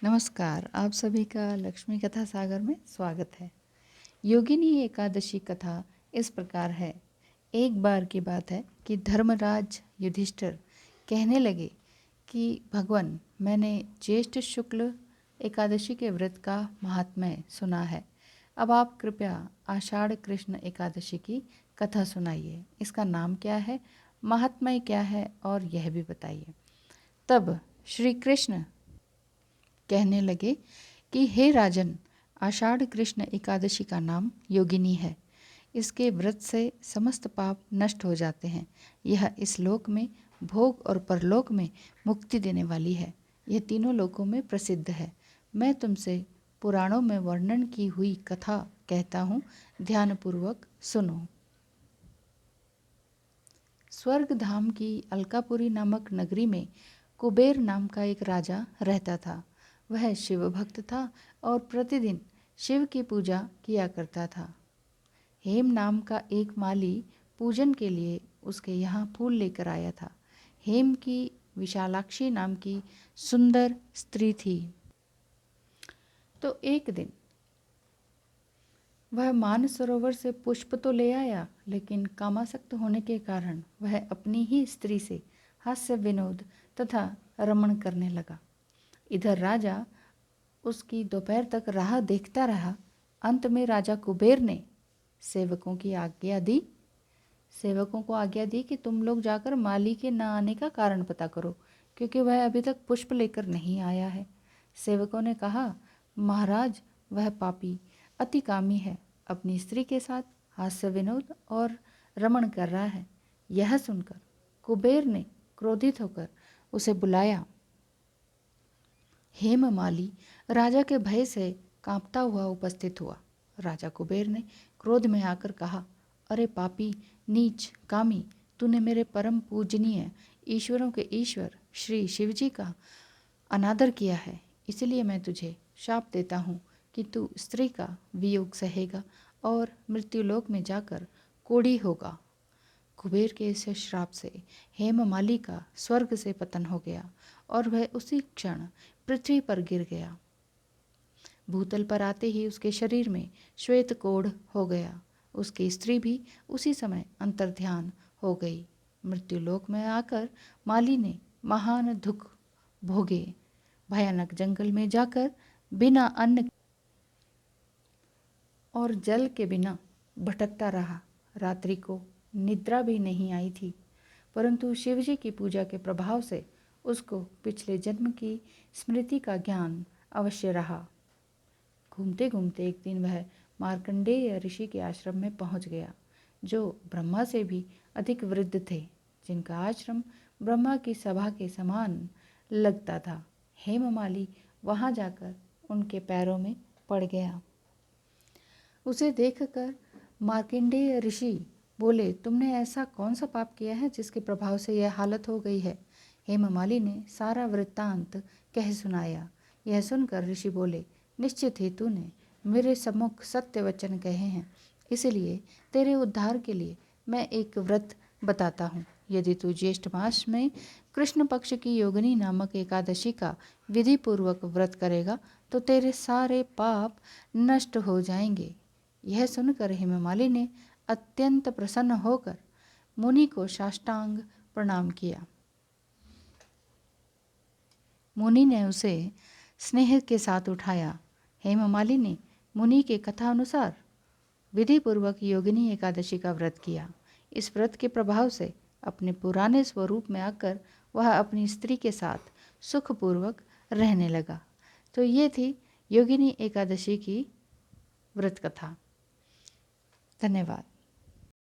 नमस्कार, आप सभी का लक्ष्मी कथा सागर में स्वागत है। योगिनी एकादशी कथा इस प्रकार है। एक बार की बात है कि धर्मराज युधिष्ठिर कहने लगे कि भगवान, मैंने ज्येष्ठ शुक्ल एकादशी के व्रत का महात्म्य सुना है। अब आप कृपया आषाढ़ कृष्ण एकादशी की कथा सुनाइए। इसका नाम क्या है, महात्म्य क्या है, और यह भी बताइए। तब श्री कृष्ण कहने लगे कि हे राजन, आषाढ़ कृष्ण एकादशी का नाम योगिनी है। इसके व्रत से समस्त पाप नष्ट हो जाते हैं। यह इस लोक में भोग और परलोक में मुक्ति देने वाली है। यह तीनों लोकों में प्रसिद्ध है। मैं तुमसे पुराणों में वर्णन की हुई कथा कहता हूँ, ध्यानपूर्वक सुनो। स्वर्ग धाम की अलकापुरी नामक नगरी में कुबेर नाम का एक राजा रहता था। वह शिव भक्त था और प्रतिदिन शिव की पूजा किया करता था। हेम नाम का एक माली पूजन के लिए उसके यहाँ फूल लेकर आया था। हेम की विशालाक्षी नाम की सुंदर स्त्री थी। तो एक दिन वह मानसरोवर से पुष्प तो ले आया, लेकिन कामासक्त होने के कारण वह अपनी ही स्त्री से हास्य विनोद तथा रमण करने लगा। इधर राजा उसकी दोपहर तक राह देखता रहा। अंत में राजा कुबेर ने सेवकों को आज्ञा दी कि तुम लोग जाकर माली के न आने का कारण पता करो, क्योंकि वह अभी तक पुष्प लेकर नहीं आया है। सेवकों ने कहा, महाराज, वह पापी अति कामी है, अपनी स्त्री के साथ हास्य विनोद और रमण कर रहा है। यह सुनकर कुबेर ने क्रोधित होकर उसे बुलाया। हेममाली राजा के भय से कांपता हुआ उपस्थित हुआ। राजा कुबेर ने क्रोध में आकर कहा, अरे पापी, नीच, कामी, तूने मेरे परम पूजनीय ईश्वरों के ईश्वर श्री शिवजी का अनादर किया है। इसलिए मैं तुझे शाप देता हूँ कि तू स्त्री का वियोग सहेगा और मृत्युलोक में जाकर कोढ़ी होगा। कुबेर के इस श्राप से हेममाली का स्वर्ग से पतन हो गया और वह उसी क्षण पृथ्वी पर गिर गया। भूतल पर आते ही उसके शरीर में श्वेत कोढ़ हो गया। उसकी स्त्री भी उसी समय अंतर्ध्यान हो गई। मृत्युलोक में आकर माली ने महान दुख भोगे। भयानक जंगल में जाकर बिना अन्न और जल के बिना भटकता रहा। रात्रि को निद्रा भी नहीं आई थी, परंतु शिवजी की पूजा के प्रभाव से उसको पिछले जन्म की स्मृति का ज्ञान अवश्य रहा। घूमते घूमते एक दिन वह मार्कंडेय ऋषि के आश्रम में पहुंच गया, जो ब्रह्मा से भी अधिक वृद्ध थे, जिनका आश्रम ब्रह्मा की सभा के समान लगता था। हेममाली वहां जाकर उनके पैरों में पड़ गया। उसे देखकर मार्कंडेय ऋषि बोले, तुमने ऐसा कौन सा पाप किया है जिसके प्रभाव से यह हालत हो गई है। हेममाली ने सारा वृत्तांत कह सुनाया। यह सुनकर ऋषि बोले, निश्चित ही तूने मेरे सम्मुख सत्य वचन कहे हैं, इसलिए तेरे उद्धार के लिए मैं एक व्रत बताता हूँ। यदि तू ज्येष्ठ मास में कृष्ण पक्ष की योगिनी नामक एकादशी का विधि पूर्वक व्रत करेगा तो तेरे सारे पाप नष्ट हो जाएंगे। यह सुनकर हेममाली ने अत्यंत प्रसन्न होकर मुनि को साष्टांग प्रणाम किया। मुनि ने उसे स्नेह के साथ उठाया। हेममाली ने मुनि के कथा अनुसार विधि पूर्वक योगिनी एकादशी का व्रत किया। इस व्रत के प्रभाव से अपने पुराने स्वरूप में आकर वह अपनी स्त्री के साथ सुखपूर्वक रहने लगा। तो ये थी योगिनी एकादशी की व्रत कथा। धन्यवाद।